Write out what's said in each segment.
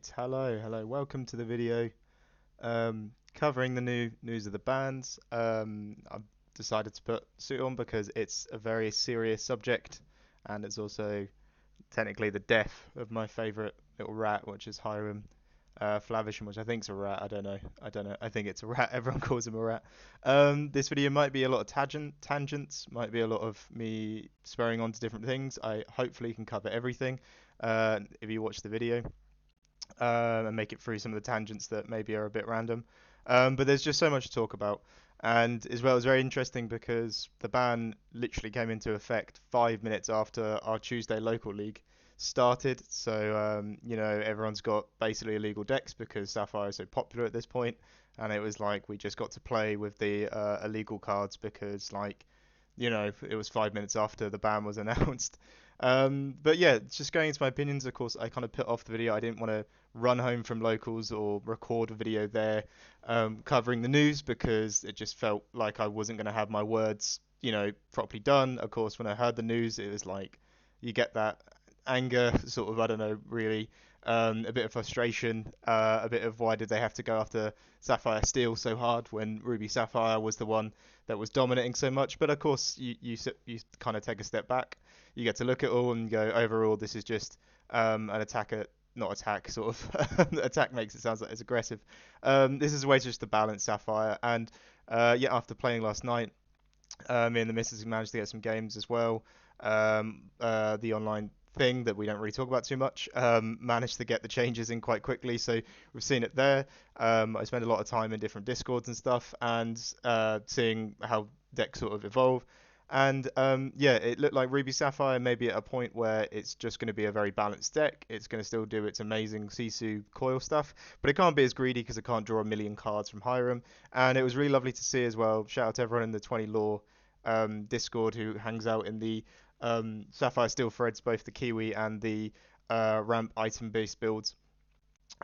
Right, hello, welcome to the video covering the new news of the bans. I've decided to put suit on because it's a very serious subject and it's also technically the death of my favourite little rat, which is Hiram. Flaversham, which I think's a rat. I don't know. I think it's a rat. Everyone calls him a rat. This video might be a lot of tangents, might be a lot of me spurring on to different things. I hopefully can cover everything if you watch the video and make it through some of the tangents that maybe are a bit random. But there's just so much to talk about. And as well, it's very interesting because the ban literally came into effect 5 minutes after our Tuesday local league started. So, everyone's got basically illegal decks because Sapphire is so popular at this point. And it was like we just got to play with the illegal cards because, it was 5 minutes after the ban was announced. But yeah, just going into my opinions, of course, I kind of put off the video. I didn't want to run home from locals or record a video there covering the news because it just felt like I wasn't going to have my words, properly done. Of course, when I heard the news, it was like you get that anger, sort of, I don't know, really, a bit of frustration, a bit of why did they have to go after Sapphire Steel so hard when Ruby Sapphire was the one that was dominating so much. But of course, you kind of take a step back. You get to look at all and go, overall, this is just an attack at not attack, sort of attack makes it sound like it's aggressive. This is a way just to balance Sapphire, and yeah, after playing last night, me and the missus managed to get some games as well. The online thing that we don't really talk about too much managed to get the changes in quite quickly, so we've seen it there. I spend a lot of time in different discords and stuff, and seeing how decks sort of evolve. And yeah, it looked like Ruby Sapphire maybe at a point where it's just going to be a very balanced deck. It's going to still do its amazing Sisu coil stuff, but it can't be as greedy because it can't draw a million cards from Hiram. And it was really lovely to see as well. Shout out to everyone in the 20 Law Discord who hangs out in the Sapphire Steel threads, both the Kiwi and the ramp item based builds.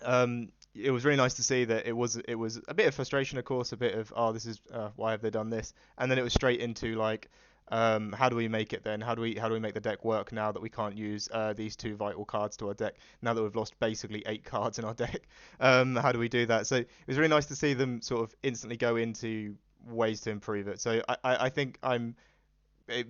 It was really nice to see that it was a bit of frustration, of course, a bit of this is why have they done this, and then it was straight into like how do we make it then? How do we make the deck work now that we can't use these two vital cards to our deck? Now that we've lost basically 8 cards in our deck, how do we do that? So it was really nice to see them sort of instantly go into ways to improve it. So I think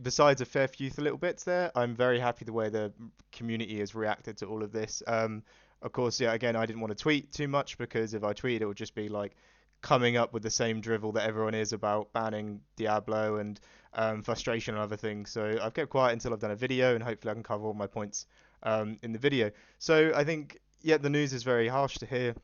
besides a fair few little bits there, I'm very happy the way the community has reacted to all of this. Of course, yeah, again, I didn't want to tweet too much because if I tweet, it would just be like coming up with the same drivel that everyone is about banning Diablo and frustration and other things. So I've kept quiet until I've done a video, and hopefully I can cover all my points in the video. So I think, yeah, the news is very harsh to hear.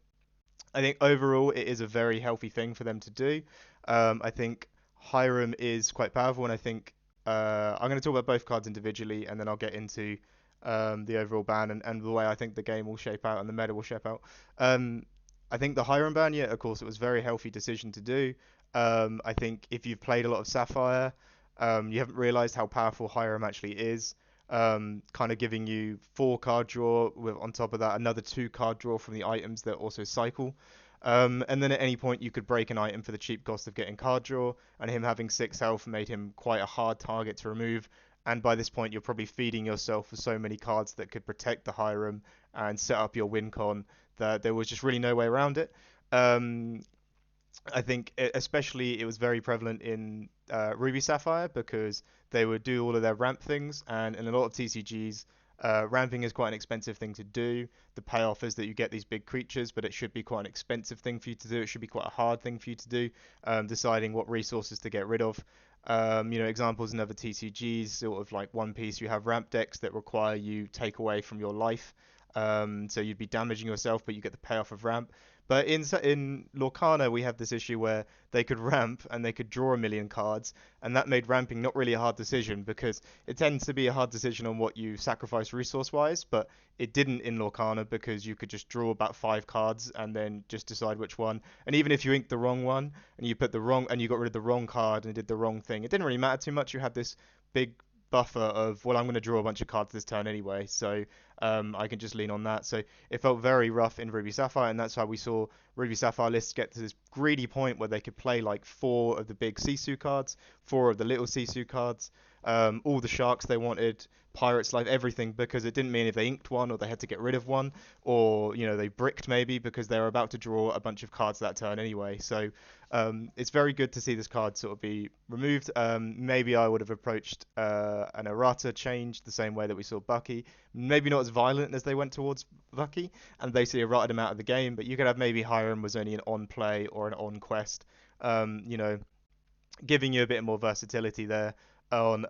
I think overall it is a very healthy thing for them to do. I think Hiram is quite powerful, and I think I'm going to talk about both cards individually, and then I'll get into the overall ban and the way I think the game will shape out and the meta will shape out. Um, I think the Hiram ban, yeah, of course, it was a very healthy decision to do. I think if you've played a lot of Sapphire, you haven't realized how powerful Hiram actually is. Kind of giving you 4 card draw with on top of that another 2 card draw from the items that also cycle. And then at any point you could break an item for the cheap cost of getting card draw, and him having 6 health made him quite a hard target to remove. And by this point, you're probably feeding yourself for so many cards that could protect the Hiram and set up your win con that there was just really no way around it. Um, I think especially it was very prevalent in Ruby Sapphire because they would do all of their ramp things, and in a lot of TCGs, ramping is quite an expensive thing to do. The payoff is that you get these big creatures, but it should be quite an expensive thing for you to do. It should be quite a hard thing for you to do, deciding what resources to get rid of. Examples in other TCGs, sort of like One Piece, you have ramp decks that require you take away from your life. So you'd be damaging yourself, but you get the payoff of ramp. But in Lorcana, we have this issue where they could ramp and they could draw a million cards, and that made ramping not really a hard decision because it tends to be a hard decision on what you sacrifice resource-wise, but it didn't in Lorcana because you could just draw about 5 cards and then just decide which one. And even if you inked the wrong one and you got rid of the wrong card and did the wrong thing, it didn't really matter too much. You had this big buffer of, well, I'm going to draw a bunch of cards this turn anyway, so I can just lean on that. So it felt very rough in Ruby Sapphire, and that's how we saw Ruby Sapphire lists get to this greedy point where they could play like four of the big Sisu cards, four of the little Sisu cards, all the sharks they wanted, Pirate's Life, everything, because it didn't mean if they inked one or they had to get rid of one, or they bricked maybe because they were about to draw a bunch of cards that turn anyway. So it's very good to see this card sort of be removed. Maybe I would have approached an errata change the same way that we saw Bucky. Maybe not as violent as they went towards Bucky, and they see errated him out of the game, but you could have maybe Hiram was only an on play or an on quest. Um, you know, Giving you a bit more versatility there on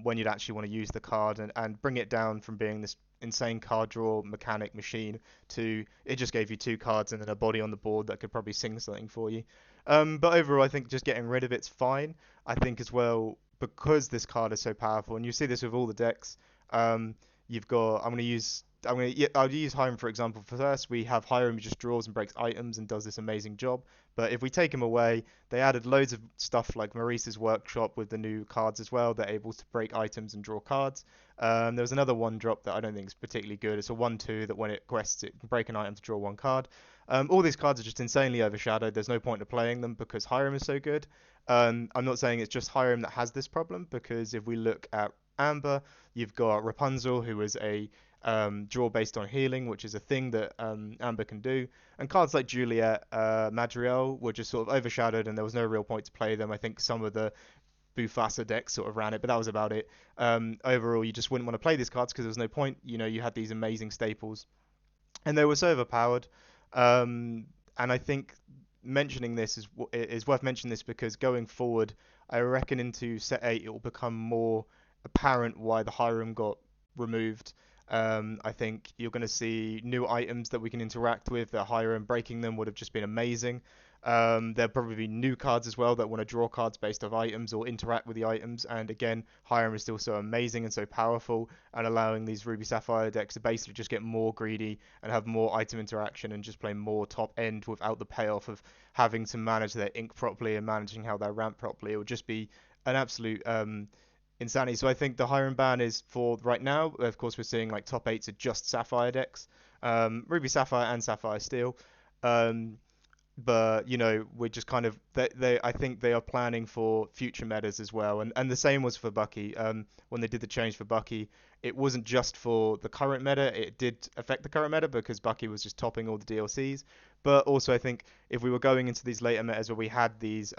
when you'd actually want to use the card, and bring it down from being this insane card draw mechanic machine to it just gave you two cards and then a body on the board that could probably sing something for you. But overall, I think just getting rid of it's fine. I think as well because this card is so powerful, and you see this with all the decks. Um, you've got I'm going to use I'm going to yeah, I'll use Hiram for example. For first, we have Hiram who just draws and breaks items and does this amazing job. But if we take him away, they added loads of stuff like Maurice's workshop with the new cards as well. They're able to break items and draw cards. There was another one drop that I don't think is particularly good. It's a 1/2 that when it quests, it can break an item to draw one card. All these cards are just insanely overshadowed. There's no point of playing them because Hiram is so good. I'm not saying it's just Hiram that has this problem, because if we look at Amber, you've got Rapunzel, who is a draw based on healing, which is a thing that Amber can do. And cards like Juliet, Madriel were just sort of overshadowed, and there was no real point to play them. I think some of the Bufasa decks sort of ran it, but that was about it. Overall, you just wouldn't want to play these cards because there was no point. You had these amazing staples, and they were so overpowered. And I think mentioning this is worth mentioning this because going forward, I reckon into set 8 it will become more apparent why the Hiram got removed. I think you're going to see new items that we can interact with. The Hiram breaking them would have just been amazing. There'll probably be new cards as well that want to draw cards based off items or interact with the items. And again, Hiram is still so amazing and so powerful, and allowing these Ruby Sapphire decks to basically just get more greedy and have more item interaction and just play more top end without the payoff of having to manage their ink properly and managing how they ramp properly. It would just be an absolute insanity. So I think the Hiram ban is for right now. Of course, we're seeing like top eights are just Sapphire decks, Ruby Sapphire and Sapphire Steel. Um, but we're just kind of I think they are planning for future metas as well, and the same was for Bucky. When they did the change for Bucky, it wasn't just for the current meta. It did affect the current meta because Bucky was just topping all the DLCs. But also I think if we were going into these later metas where we had these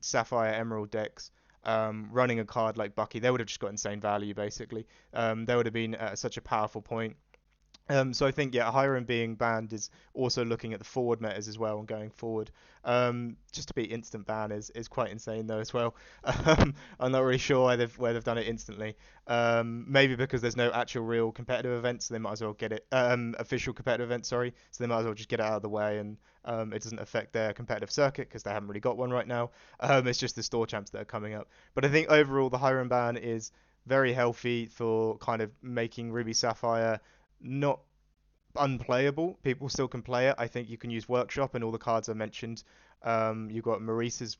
Sapphire Emerald decks running a card like Bucky, they would have just got insane value basically. They would have been at such a powerful point. So I think Hiram being banned is also looking at the forward metas as well and going forward. Just to be instant ban is quite insane though as well. I'm not really sure why they've done it instantly. Maybe because there's no actual real competitive events, so they might as well get it official competitive events, sorry. So they might as well just get it out of the way, and it doesn't affect their competitive circuit because they haven't really got one right now. It's just the store champs that are coming up. But I think overall the Hiram ban is very healthy for kind of making Ruby Sapphire not unplayable. People still can play it. I think you can use Workshop and all the cards I mentioned. You've got Maurice's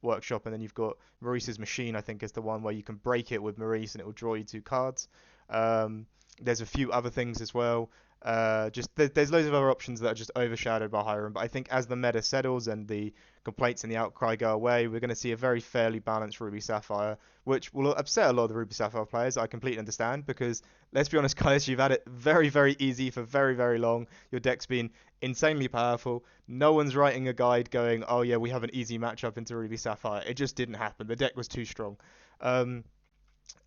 Workshop, and then you've got Maurice's Machine, I think is the one where you can break it with Maurice and it will draw you two cards. There's a few other things as well. There's loads of other options that are just overshadowed by Hiram. But I think as the meta settles and the complaints and the outcry go away, we're going to see a very fairly balanced Ruby Sapphire, which will upset a lot of the Ruby Sapphire players. I completely understand because let's be honest, guys, you've had it very, very easy for very, very long. Your deck's been insanely powerful. No one's writing a guide going, oh yeah, we have an easy matchup into Ruby Sapphire. It just didn't happen. The deck was too strong. Um,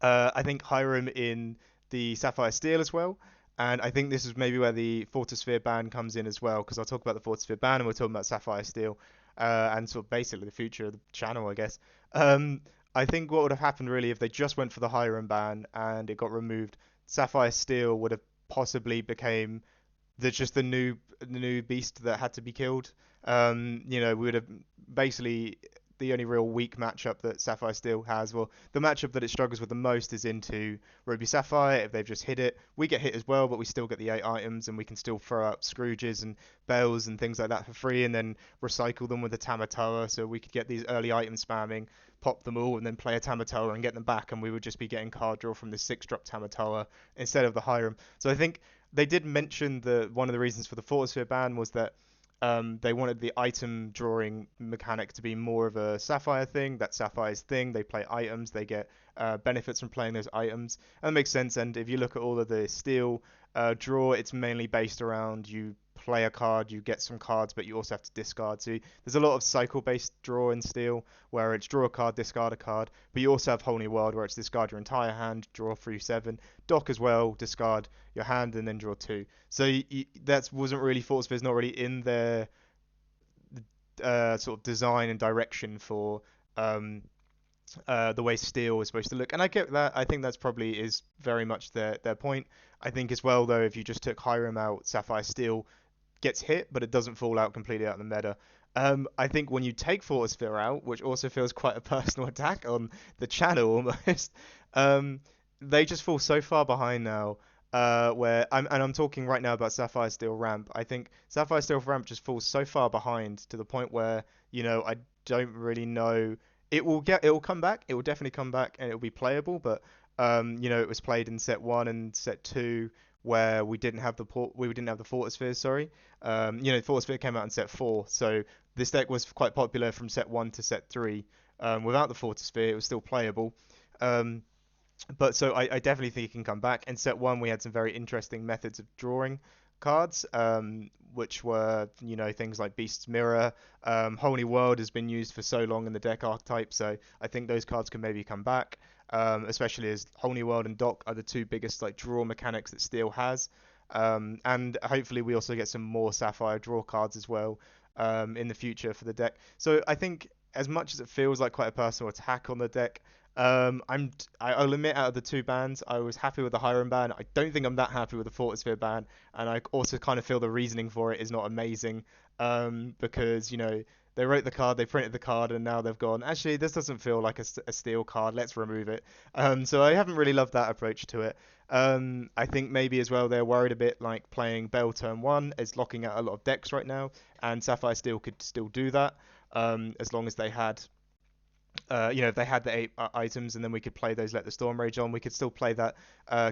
I think Hiram in the Sapphire Steel as well. And I think this is maybe where the Fortisphere ban comes in as well, because I'll talk about the Fortisphere ban and we're talking about Sapphire Steel, and sort of basically the future of the channel, I guess. Um, I think what would have happened really if they just went for the Hiram ban and it got removed, Sapphire Steel would have possibly became just the new beast that had to be killed. We would have basically the only real weak matchup that Sapphire Steel has. Well, the matchup that it struggles with the most is into Ruby Sapphire. If they've just hit it, we get hit as well, but we still get the 8 items, and we can still throw out Scrooges and Bells and things like that for free, and then recycle them with the Tamatoa. So we could get these early item spamming, pop them all, and then play a Tamatoa and get them back, and we would just be getting card draw from the 6-drop Tamatoa instead of the Hiram. So I think they did mention the one of the reasons for the Fortisphere ban was that they wanted the item drawing mechanic to be more of a Sapphire thing. That Sapphire's thing. They play items. They get benefits from playing those items. And that makes sense. And if you look at all of the Steel draw, it's mainly based around you play a card, you get some cards, but you also have to discard. So there's a lot of cycle-based draw in Steel, where it's draw a card, discard a card. But you also have Whole New World, where it's discard your entire hand, draw through 7, dock as well, discard your hand, and then draw 2. So that wasn't really Force not really in their sort of design and direction for um, the way Steel is supposed to look. And I get that. I think that's probably is very much their point. I think as well though, if you just took Hiram out, Sapphire Steel gets hit, but it doesn't fall out completely out of the meta. I think when you take Fortisphere out, which also feels quite a personal attack on the channel almost, um, they just fall so far behind now. I'm talking right now about Sapphire Steel Ramp. I think Sapphire Steel Ramp just falls so far behind to the point where I don't really know. It will come back. It will definitely come back and it will be playable. But it was played in set one and set two where we didn't have the Fortisphere. Sorry, Fortisphere came out in set four, so this deck was quite popular from set one to set three. Without the Fortisphere, it was still playable. Um, but so I definitely think he can come back. In set one, we had some very interesting methods of drawing cards, which were things like Beast's Mirror. Holy World has been used for so long in the deck archetype, so I think those cards can maybe come back. Especially as Holy World and Dock are the two biggest like draw mechanics that Steel has. And hopefully we also get some more Sapphire draw cards as well in the future for the deck. So I think as much as it feels like quite a personal attack on the deck, I'll admit out of the two bans, I was happy with the Hiram ban. I don't think I'm that happy with the Fortisphere ban, and I also kind of feel the reasoning for it is not amazing. Because they wrote the card, they printed the card, and now they've gone. Actually, this doesn't feel like a Steel card. Let's remove it. So I haven't really loved that approach to it. I think maybe as well they're worried a bit like playing Bell turn one is locking out a lot of decks right now, and Sapphire Steel could still do that as long as they had if they had the 8 items and then we could play those Let the Storm Rage on, we could still play that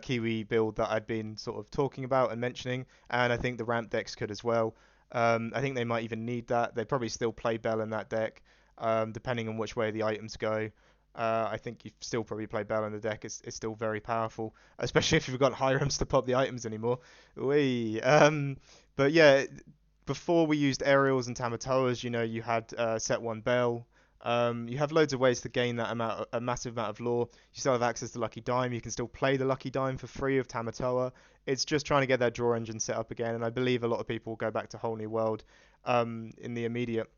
Kiwi build that I'd been sort of talking about and mentioning, and I think the ramp decks could as well. I think they might even need that. They'd probably still play Bell in that deck, depending on which way the items go. I think you still probably play Bell in the deck. It's still very powerful, especially if you've got Hirams to pop the items anymore. Wee. But yeah, before we used aerials and Tamatoas, you had set one Bell. You have loads of ways to gain a massive amount of lore. You still have access to Lucky Dime. You can still play the Lucky Dime for free of Tamatoa. It's just trying to get that draw engine set up again, and I believe a lot of people will go back to Whole New World in the immediate.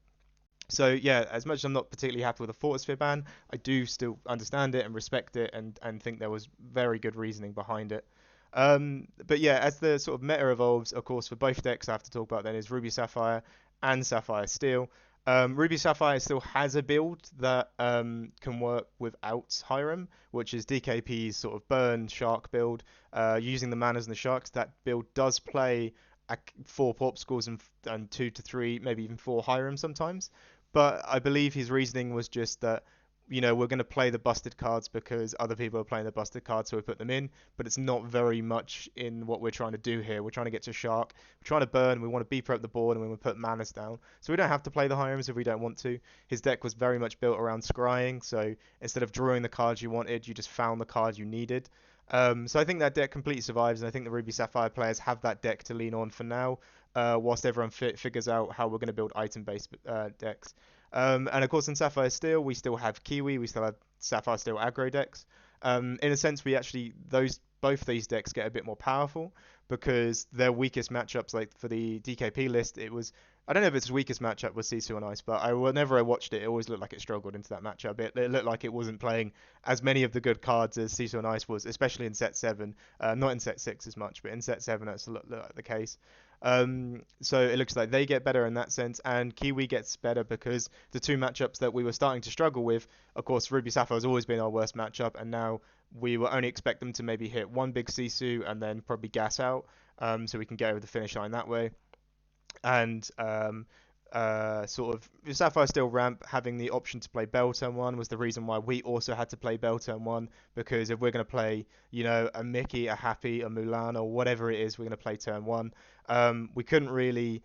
So yeah, as much as I'm not particularly happy with the Fortisphere ban, I do still understand it and respect it, and think there was very good reasoning behind it. But yeah, as the sort of meta evolves, of course, for both decks I have to talk about then is Ruby Sapphire and Sapphire Steel. Ruby Sapphire still has a build that can work without Hiram, which is DKP's sort of burn shark build, using the manas and the sharks. That build does play 4 Popsicles and 2 to 3, maybe even 4 Hiram sometimes. But I believe his reasoning was just that we're going to play the busted cards because other people are playing the busted cards, so we put them in. But it's not very much in what we're trying to do here. We're trying to get to Shark. We're trying to burn. We want to beef up the board, and we want to put manas down. So we don't have to play the Hirams if we don't want to. His deck was very much built around scrying. So instead of drawing the cards you wanted, you just found the card you needed. So I think that deck completely survives, and I think the Ruby Sapphire players have that deck to lean on for now, whilst everyone figures out how we're going to build item-based decks. And of course, in Sapphire Steel, we still have Kiwi, we still have Sapphire Steel aggro decks. In a sense, we actually both these decks get a bit more powerful because their weakest matchups, like for the DKP list, I don't know if its weakest matchup was Sisu on Ice, but whenever I watched it, it always looked like it struggled into that matchup. It looked like it wasn't playing as many of the good cards as Sisu on Ice was, especially in set 7. Not in set 6 as much, but in set 7 that's looked like the case. So it looks like they get better in that sense, and Kiwi gets better because the two matchups that we were starting to struggle with, of course, Ruby Sapphire has always been our worst matchup, and now we will only expect them to maybe hit one big Sisu and then probably gas out, so we can get over the finish line that way. And sort of Sapphire Steel ramp having the option to play Bell turn one was the reason why we also had to play Bell turn one, because if we're going to play, a Mickey, a Happy, a Mulan, or whatever it is we're going to play turn one, we couldn't really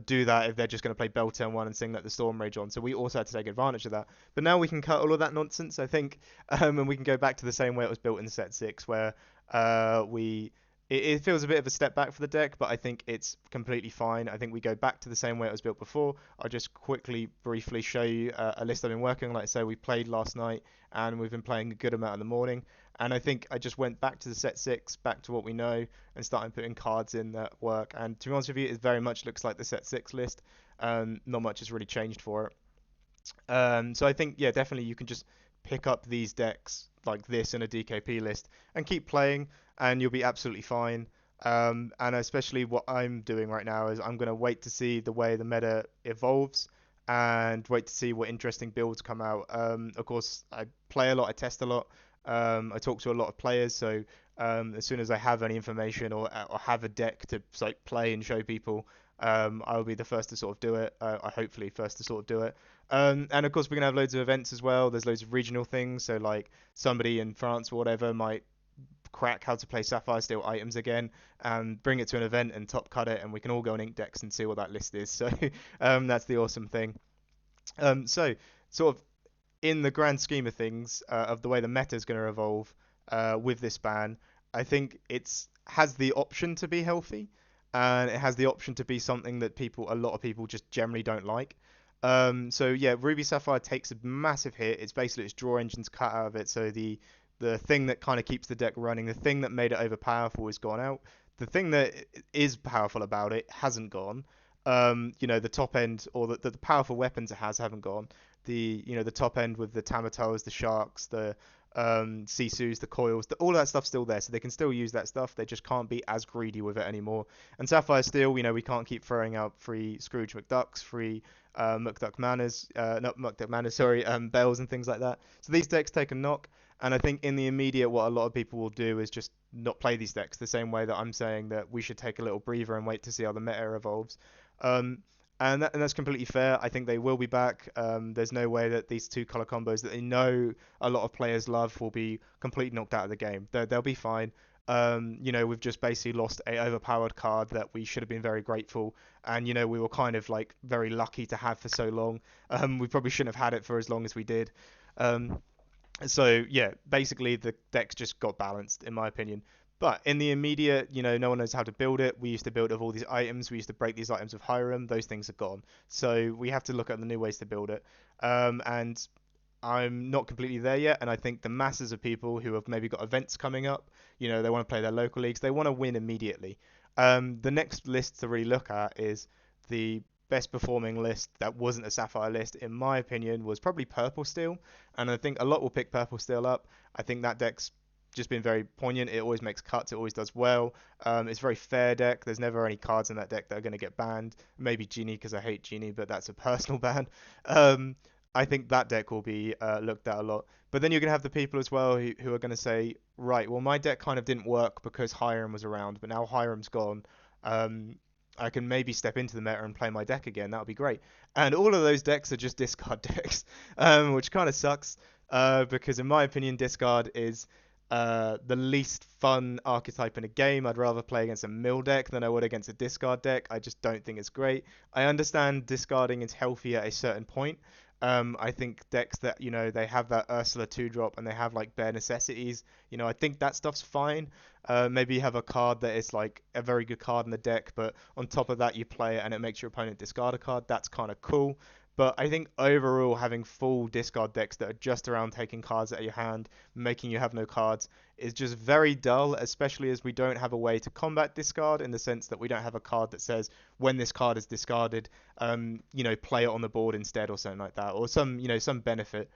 do that if they're just going to play Bell turn one and sing like the Storm Rage on. So we also had to take advantage of that. But now we can cut all of that nonsense, I think, and we can go back to the same way it was built in set six, where we it feels a bit of a step back for the deck, but I think it's completely fine. I think we go back to the same way it was built before. I'll just quickly, briefly show you a list I've been working on. Like I say, we played last night, and we've been playing a good amount in the morning. And I think I just went back to the set six, back to what we know, and started putting cards in that work. And to be honest with you, it very much looks like the set six list. Not much has really changed for it. So I think, yeah, definitely you can just pick up these decks like this in a DKP list and keep playing, and you'll be absolutely fine. And especially what I'm doing right now is I'm going to wait to see the way the meta evolves and wait to see what interesting builds come out. Of course, I play a lot, I test a lot, I talk to a lot of players, so as soon as I have any information or have a deck to like play and show people, I'll be the first to sort of do it. I hopefully first to sort of do it. And of course, we're gonna have loads of events as well. There's loads of regional things. So like somebody in France or whatever might crack how to play Sapphire Steel items again and bring it to an event and top cut it, and we can all go on Ink Decks and see what that list is. So that's the awesome thing. So sort of in the grand scheme of things, of the way the meta is going to evolve with this ban, I think it's has the option to be healthy, and it has the option to be something that a lot of people just generally don't like. So yeah, Ruby Sapphire takes a massive hit. It's basically its draw engine's cut out of it. So the thing that kind of keeps the deck running, the thing that made it overpowerful, has gone out. The thing that is powerful about it hasn't gone. The top end or the powerful weapons it has haven't gone. The top end with the Tamatoas, the Sharks, the Sisus, the Coils, all of that stuff's still there, so they can still use that stuff. They just can't be as greedy with it anymore. And Sapphire Steel, we can't keep throwing out free Scrooge McDucks, free McDuck Manors, not McDuck Manors, sorry, Bells and things like that. So these decks take a knock, and I think in the immediate, what a lot of people will do is just not play these decks the same way that I'm saying that we should take a little breather and wait to see how the meta evolves. Um, and that's completely fair. I think they will be back. There's no way that these two color combos that they know a lot of players love will be completely knocked out of the game. They'll be fine. We've just basically lost a overpowered card that we should have been very grateful, and we were kind of like very lucky to have for so long. We probably shouldn't have had it for as long as we did. Um, so yeah, basically the decks just got balanced in my opinion. But in the immediate, no one knows how to build it. We used to build it with all these items. We used to break these items with Hiram. Those things are gone. So we have to look at the new ways to build it. And I'm not completely there yet. And I think the masses of people who have maybe got events coming up, they want to play their local leagues. They want to win immediately. The next list to really look at is the best performing list that wasn't a Sapphire list, in my opinion, was probably Purple Steel. And I think a lot will pick Purple Steel up. I think that deck's just been very poignant. It always makes cuts. It always does well. It's a very fair deck. There's never any cards in that deck that are going to get banned. Maybe Genie, because I hate Genie, but that's a personal ban. I think that deck will be looked at a lot. But then you're going to have the people as well who are going to say, right, well, my deck kind of didn't work because Hiram was around, but now Hiram's gone. I can maybe step into the meta and play my deck again. That would be great. And all of those decks are just discard decks, which kind of sucks because, in my opinion, discard is the least fun archetype in a game. I'd rather play against a mill deck than I would against a discard deck. I just don't think it's great. I understand discarding is healthy at a certain point. I think decks that, they have that Ursula 2-drop and they have like bare necessities, I think that stuff's fine. Maybe you have a card that is like a very good card in the deck, but on top of that you play it and it makes your opponent discard a card. That's kind of cool. But I think overall, having full discard decks that are just around taking cards out of your hand, making you have no cards, is just very dull, especially as we don't have a way to combat discard in the sense that we don't have a card that says when this card is discarded, play it on the board instead or something like that, or some benefit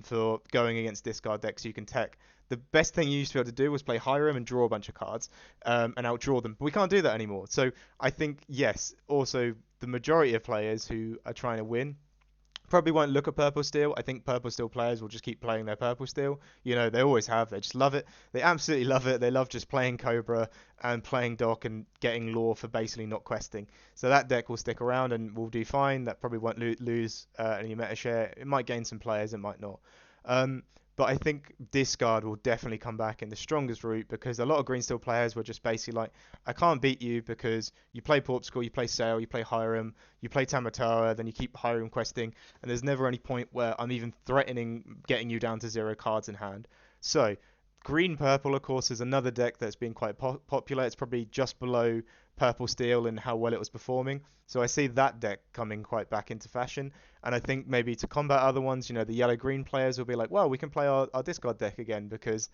for going against discard decks you can tech. The best thing you used to be able to do was play Hiram and draw a bunch of cards and outdraw them. But we can't do that anymore. So I think, yes, also the majority of players who are trying to win Probably won't look at purple steel. I think purple steel players will just keep playing their purple steel. You know, they always have. They just love it. They absolutely love it. They love just playing Cobra and playing Doc and getting lore for basically not questing. So that deck will stick around and will do fine. That probably won't lose any meta share. It might gain some players, it might not. Um, but I think discard will definitely come back in the strongest route because a lot of green steel players were just basically like, I can't beat you because you play Portugal, you play Sail, you play Hiram, you play Tamatoa, then you keep Hiram questing, and there's never any point where I'm even threatening getting you down to 0 cards in hand. So, green purple, of course, is another deck that's been quite popular. It's probably just below purple steel in how well it was performing. So I see that deck coming quite back into fashion. And I think maybe to combat other ones, you know, the yellow green players will be like, well, we can play our discard deck again because,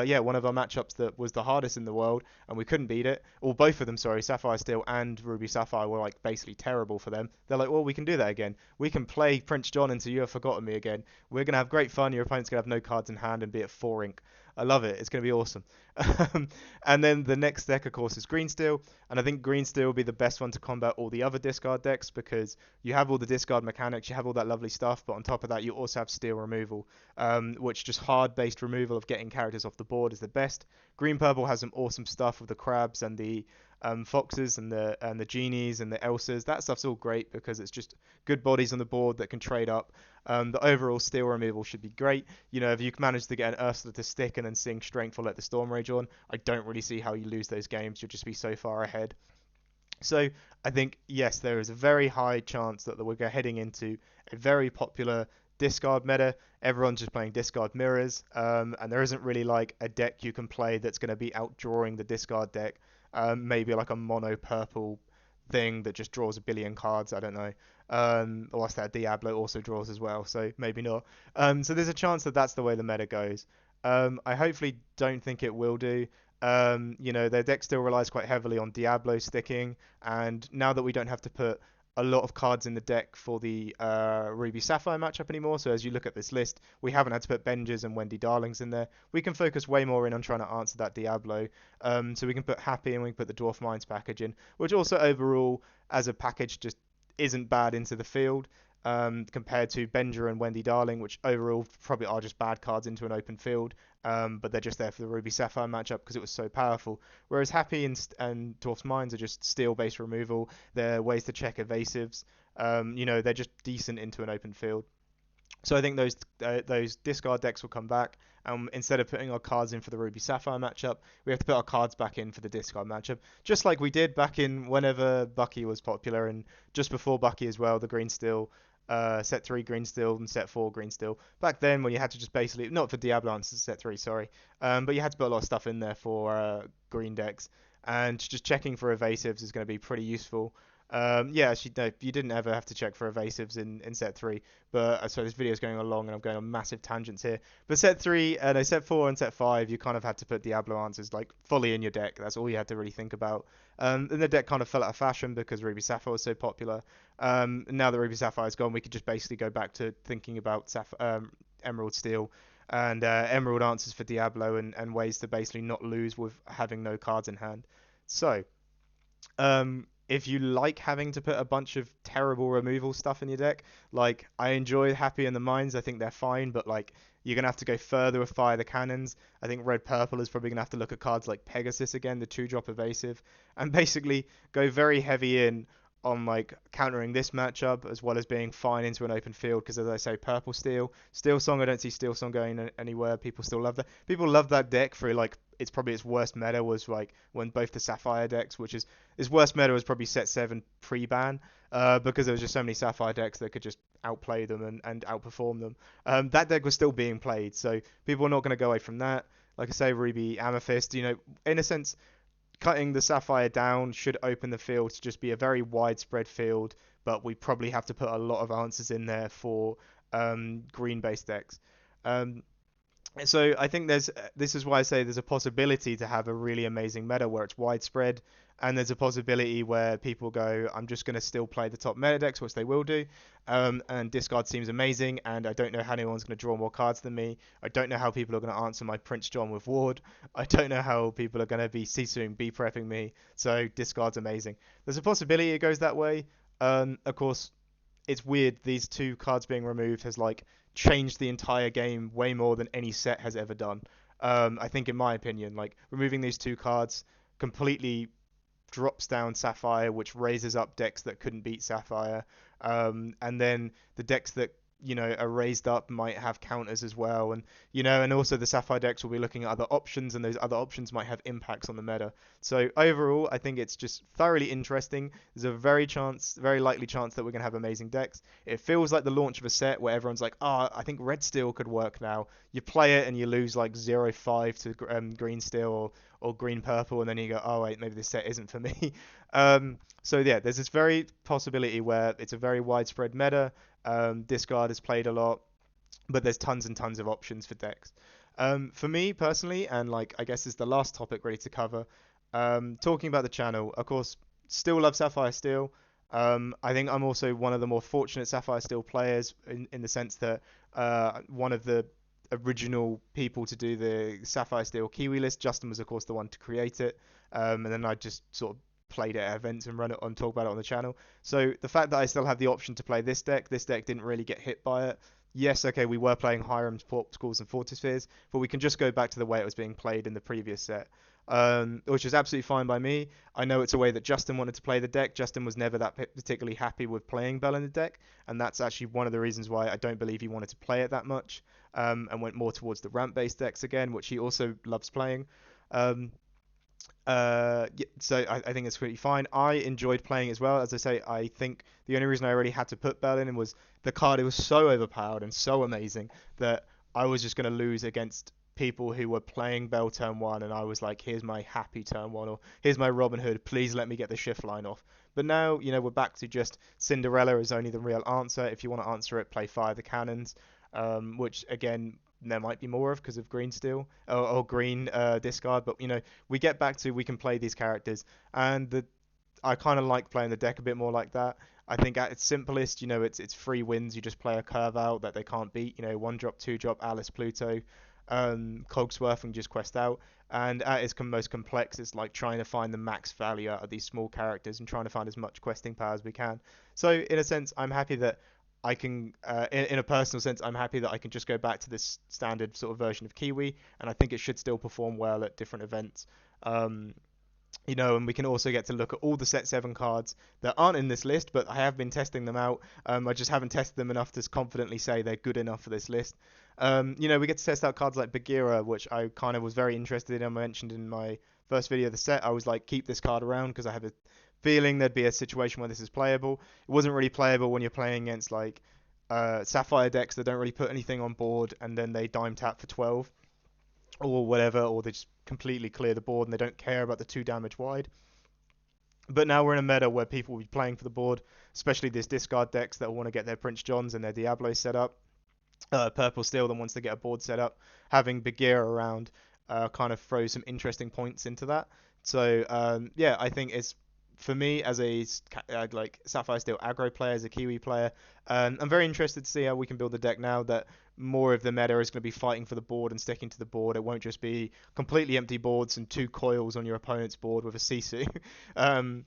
yeah, one of our matchups that was the hardest in the world and we couldn't beat it, or both of them, sorry, Sapphire Steel and Ruby Sapphire were like basically terrible for them. They're like, well, we can do that again. We can play Prince John into You Have Forgotten Me again. We're going to have great fun. Your opponent's going to have no cards in hand and be at 4 ink. I love it. It's going to be awesome. And then the next deck, of course, is Green Steel. And I think Green Steel will be the best one to combat all the other discard decks because you have all the discard mechanics, you have all that lovely stuff, but on top of that, you also have steel removal, which just hard-based removal of getting characters off the board is the best. Green Purple has some awesome stuff with the crabs and the foxes and the genies and the Elsas. That stuff's all great because it's just good bodies on the board that can trade up. The overall steel removal should be great. You know, if you manage to get an Ursula to stick and then sing Strength or let the Storm Rage on, I don't really see how you lose those games. You'll just be so far ahead. So I think, yes, there is a very high chance that we're heading into a very popular discard meta. Everyone's just playing discard mirrors, and there isn't really like a deck you can play that's going to be outdrawing the discard deck. Maybe like a mono purple thing that just draws a billion cards. I don't know. Or what's that? Diablo also draws as well, so maybe not. So there's a chance that that's the way the meta goes. I hopefully don't think it will do. You know, their deck still relies quite heavily on Diablo sticking, and now that we don't have to put a lot of cards in the deck for the Ruby Sapphire matchup anymore, so as you look at this list, we haven't had to put Benjers and Wendy Darlings in there. We can focus way more in on trying to answer that Diablo. So we can put Happy and we can put the Dwarf Mines package in, which also overall, as a package, just isn't bad into the field. Compared to Benja and Wendy Darling, which overall probably are just bad cards into an open field, but they're just there for the Ruby Sapphire matchup because it was so powerful. Whereas Happy and Dwarf's Mines are just steel-based removal. They're ways to check evasives. You know, they're just decent into an open field. So I think those discard decks will come back. Instead of putting our cards in for the Ruby Sapphire matchup, we have to put our cards back in for the discard matchup, just like we did back in whenever Bucky was popular and just before Bucky as well, the Green Steel set 3 Green Steel and set 4 Green Steel. Back then, when you had to just basically, not for Diablo answers set 3, sorry, but you had to put a lot of stuff in there for green decks, and just checking for evasives is going to be pretty useful. Yeah, actually, no, you didn't ever have to check for evasives in set 3, but so this video is going along and I'm going on massive tangents here. But set 3, no, set 4 and set 5, you kind of had to put Diablo answers like fully in your deck. That's all you had to really think about. And the deck kind of fell out of fashion because Ruby Sapphire was so popular. Now that Ruby Sapphire is gone, we could just basically go back to thinking about Emerald Steel and Emerald answers for Diablo and ways to basically not lose with having no cards in hand. So, if you like having to put a bunch of terrible removal stuff in your deck, like I enjoy Happy and the Mines, I think they're fine, but like you're gonna have to go further with Fire the Cannons. I think Red Purple is probably gonna have to look at cards like Pegasus again, the 2-drop evasive, and basically go very heavy in on like countering this matchup as well as being fine into an open field because as I say, Purple Steel Song, I don't see Steel Song going anywhere. People still love that. People love that deck for like it's probably its worst meta was like when both the Sapphire decks, which is its worst meta was probably set 7 pre-ban, because there was just so many Sapphire decks that could just outplay them and outperform them. That deck was still being played, so people are not going to go away from that. Like I say, Ruby Amethyst, you know, in a sense, cutting the Sapphire down should open the field to just be a very widespread field, but we probably have to put a lot of answers in there for green-based decks. So I think this is why I say there's a possibility to have a really amazing meta where it's widespread, and there's a possibility where people go, I'm just going to still play the top meta decks, which they will do, and discard seems amazing, and I don't know how anyone's going to draw more cards than me. I don't know how people are going to answer my Prince John with Ward. I don't know how people are going to be Sisuing, B-prepping me, so discard's amazing. There's a possibility it goes that way. Of course, it's weird. These two cards being removed has like changed the entire game way more than any set has ever done. I think, in my opinion, like removing these two cards completely drops down Sapphire, which raises up decks that couldn't beat Sapphire. And then the decks that are raised up might have counters as well, and also the Sapphire decks will be looking at other options, and those other options might have impacts on the meta. So overall, I think it's just thoroughly interesting. There's a very likely chance that we're gonna have amazing decks. It feels like the launch of a set where everyone's like, "Ah, oh, I think Red Steel could work now." You play it and you lose like 0-5 to Green Steel or Green Purple, and then you go, "Oh wait, maybe this set isn't for me." So yeah, there's this very possibility where it's a very widespread meta. Discard is played a lot, but there's tons and tons of options for decks. For me personally, and like I guess is the last topic ready to cover, talking about the channel, of course, still love Sapphire Steel. I think I'm also one of the more fortunate Sapphire Steel players in the sense that one of the original people to do the Sapphire Steel Kiwi list, Justin was of course the one to create it, and then I just sort of played it at events and run it on, talk about it on the channel. So the fact that I still have the option to play this deck didn't really get hit by it. Yes, okay, we were playing Hiram's Pop Schools and Fortispheres, but we can just go back to the way it was being played in the previous set, which is absolutely fine by me. I know it's a way that Justin wanted to play the deck. Justin was never that particularly happy with playing Bell in the deck, and that's actually one of the reasons why I don't believe he wanted to play it that much, and went more towards the ramp-based decks again, which he also loves playing. Um, yeah, so I think it's pretty fine. I enjoyed playing as well. As I say, I think the only reason I really had to put Bell in was the card. It was so overpowered and so amazing that I was just going to lose against people who were playing Bell turn one, and I was like, here's my happy turn one, or here's my Robin Hood. Please let me get the shift line off. But now, we're back to just Cinderella is only the real answer. If you want to answer it, play Fire the Cannons, which again there might be more of because of green steel or green discard. But we get back to we can play these characters, and I kind of like playing the deck a bit more like that. I think at its simplest, it's free wins. You just play a curve out that they can't beat. One drop, two drop, Alice, Pluto, Cogsworth, and just quest out. And at its most complex, it's like trying to find the max value out of these small characters and trying to find as much questing power as we can. So in a sense, I'm happy that I can, in a personal sense, I'm happy that I can just go back to this standard sort of version of Kiwi, and I think it should still perform well at different events. Um, and we can also get to look at all the set 7 cards that aren't in this list, but I have been testing them out. I just haven't tested them enough to confidently say they're good enough for this list. We get to test out cards like Bagheera, which I kind of was very interested in. I mentioned in my first video of the set, I was like, keep this card around because I have a feeling there'd be a situation where this is playable. It wasn't really playable when you're playing against like Sapphire decks that don't really put anything on board and then they dime tap for 12 or whatever, or they just completely clear the board and they don't care about the 2 damage wide. But now we're in a meta where people will be playing for the board, especially these discard decks that want to get their Prince Johns and their Diablos set up. Purple Steel then wants to get a board set up. Having Bagheera around kind of throws some interesting points into that. So yeah, I think it's for me as a like Sapphire Steel aggro player, as a Kiwi player, I'm very interested to see how we can build the deck now that more of the meta is going to be fighting for the board and sticking to the board. It won't just be completely empty boards and 2 coils on your opponent's board with a Sisu. um,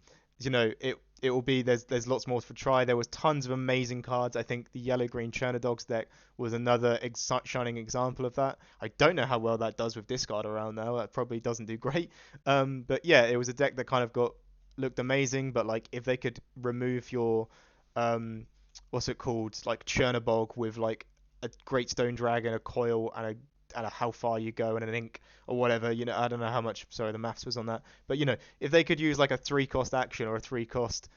it will be there's lots more to try. There was tons of amazing cards. I think the yellow green Chernodogs deck was another shining example of that. I don't know how well that does with discard around now. That probably doesn't do great. But yeah, it was a deck that kind of looked amazing. But like if they could remove your what's it called, like Chernobog with like a Great Stone Dragon, a coil, and a how far you go and an ink or whatever. I don't know how much. Sorry, the maths was on that. But if they could use like a 3-cost action or a 3-cost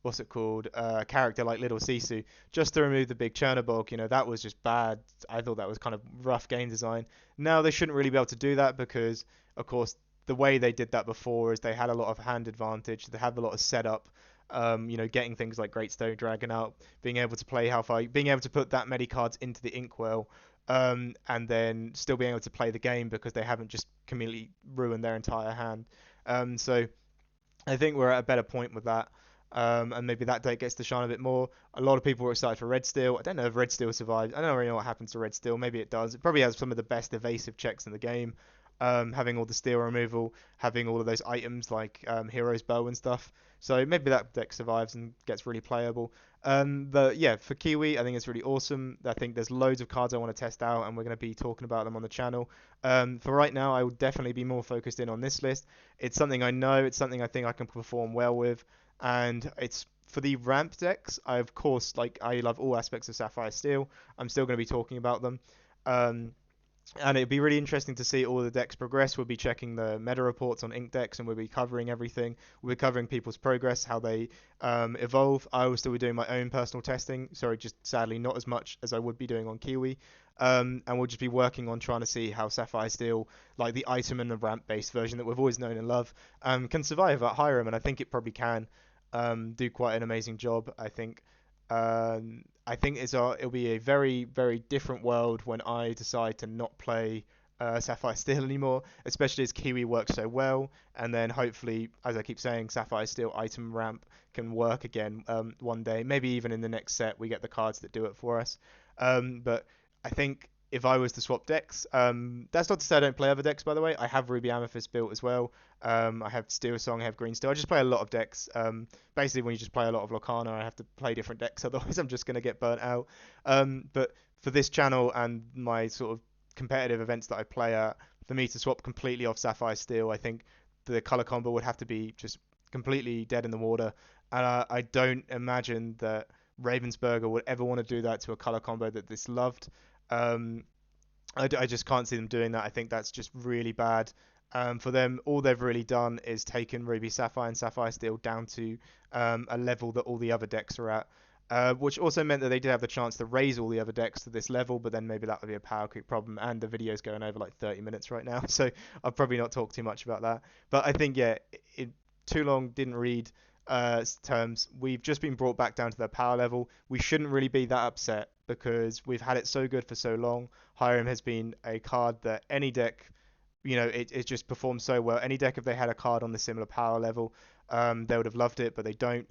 what's it called, character like Little Sisu, just to remove the big Chernobog, that was just bad. I thought that was kind of rough game design. Now they shouldn't really be able to do that because, of course, the way they did that before is they had a lot of hand advantage. They had a lot of setup. Getting things like Great Stone Dragon out, being able to play how far, being able to put that many cards into the inkwell, and then still being able to play the game because they haven't just completely ruined their entire hand. So I think we're at a better point with that. And maybe that deck gets to shine a bit more. A lot of people were excited for Red Steel. I don't know if Red Steel survived. I don't really know what happens to Red Steel. Maybe it does. It probably has some of the best evasive checks in the game. having all the steel removal, having all of those items like Hero's Bow and stuff. So maybe that deck survives and gets really playable. But yeah, for Kiwi, I think it's really awesome. I think there's loads of cards I want to test out, and we're going to be talking about them on the channel. For right now, I will definitely be more focused in on this list. It's something I know, it's something I think I can perform well with, and it's for the ramp decks. I of course like I love all aspects of Sapphire Steel. I'm still going to be talking about them. Um, and it'd be really interesting to see all the decks progress. We'll be checking the meta reports on Ink decks, and we'll be covering everything. We'll be covering people's progress, how they evolve. I will still be doing my own personal testing. Sorry, just sadly not as much as I would be doing on Kiwi. And we'll just be working on trying to see how Sapphire Steel, like the item and the ramp-based version that we've always known and love, can survive at Hiram. And I think it probably can do quite an amazing job. I think it'll be a very, very different world when I decide to not play Sapphire Steel anymore, especially as Kiwi works so well. And then hopefully, as I keep saying, Sapphire Steel item ramp can work again one day. Maybe even in the next set, we get the cards that do it for us. But I think if I was to swap decks, that's not to say I don't play other decks, by the way. I have Ruby Amethyst built as well. I have Steel Song, I have Green Steel. I just play a lot of decks. Basically, when you just play a lot of Lorcana, I have to play different decks, otherwise I'm just going to get burnt out. But for this channel and my sort of competitive events that I play at, for me to swap completely off Sapphire Steel, I think the color combo would have to be just completely dead in the water. And I don't imagine that Ravensburger would ever want to do that to a color combo that this loved. Um, I just can't see them doing that. I think that's just really bad. For them, all they've really done is taken Ruby Sapphire and Sapphire Steel down to a level that all the other decks are at. Which also meant that they did have the chance to raise all the other decks to this level, but then maybe that would be a power creep problem. And the video's going over like 30 minutes right now, so I'll probably not talk too much about that. But I think, yeah, it too long didn't read terms. We've just been brought back down to their power level. We shouldn't really be that upset because we've had it so good for so long. Hiram has been a card that any deck, it just performs so well. Any deck, if they had a card on the similar power level, they would have loved it, but they don't.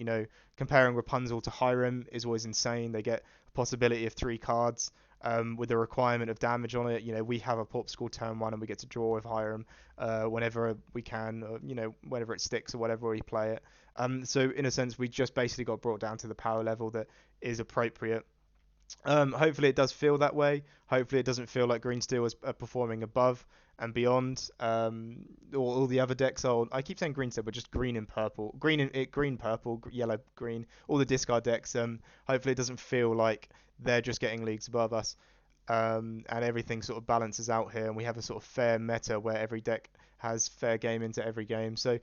Comparing Rapunzel to Hiram is always insane. They get a possibility of 3 cards with a requirement of damage on it. We have a Pop School turn 1 and we get to draw with Hiram whenever we can, or, whenever it sticks or whatever we play it. So in a sense, we just basically got brought down to the power level that is appropriate. Hopefully it does feel that way. Hopefully it doesn't feel like Green Steel is performing above and beyond all the other decks. I keep saying Green Steel, but just green and purple, green, purple, yellow, green. All the discard decks. Hopefully it doesn't feel like they're just getting leagues above us. And everything sort of balances out here, and we have a sort of fair meta where every deck has fair game into every game. So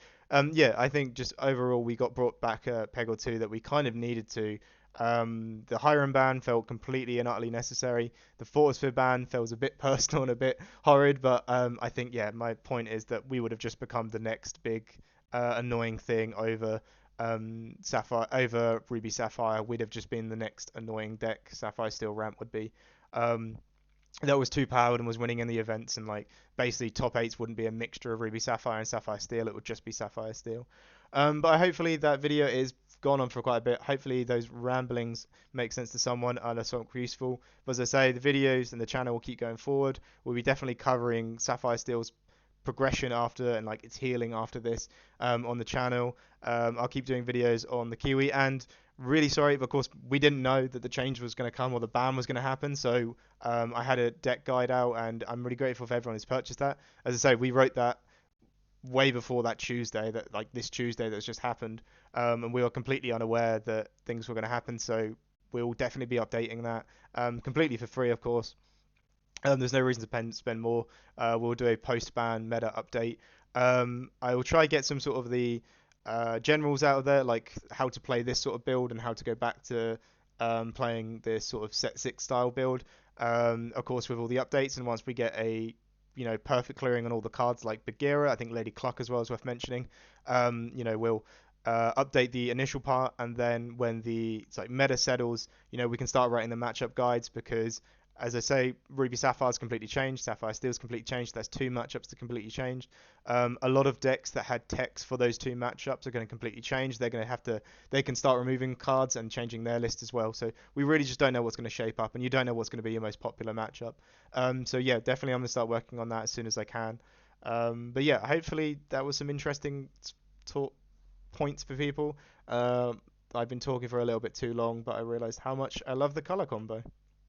yeah, I think just overall we got brought back a peg or two that we kind of needed to. The Hiram ban felt completely and utterly necessary. The Fortisphere ban feels a bit personal and a bit horrid, but I think, yeah, my point is that we would have just become the next big annoying thing over Sapphire, over Ruby Sapphire. We'd have just been the next annoying deck Sapphire Steel ramp would be. Um, that was too powered and was winning in the events, and like basically top eights wouldn't be a mixture of Ruby Sapphire and Sapphire Steel. It would just be Sapphire Steel. But hopefully that video is gone on for quite a bit. Hopefully those ramblings make sense to someone and are somewhat useful. But as I say, the videos and the channel will keep going forward. We'll be definitely covering Sapphire Steel's progression after and like its healing after this on the channel. I'll keep doing videos on the Kiwi, and really sorry, but of course we didn't know that the change was going to come or the ban was going to happen. So I had a deck guide out, and I'm really grateful for everyone who's purchased that. As I say, we wrote that way before that Tuesday, that like this Tuesday that's just happened, and we were completely unaware that things were going to happen. So we'll definitely be updating that completely for free, of course. There's no reason to spend more. We'll do a post-ban meta update. I will try get some sort of the generals out of there, like how to play this sort of build and how to go back to playing this sort of set 6 style build. Of course, with all the updates, and once we get a perfect clearing on all the cards like Bagheera, I think Lady Cluck as well is worth mentioning. We'll update the initial part, and then when the meta settles, we can start writing the matchup guides, because as I say, Ruby Sapphire's completely changed, Sapphire Steel's completely changed. There's 2 matchups that completely changed. A lot of decks that had text for those 2 matchups are going to completely change. They can start removing cards and changing their list as well. So we really just don't know what's going to shape up, and you don't know what's going to be your most popular matchup. So yeah, definitely I'm going to start working on that as soon as I can. But yeah, hopefully that was some interesting talk points for people. I've been talking for a little bit too long, but I realized how much I love the color combo.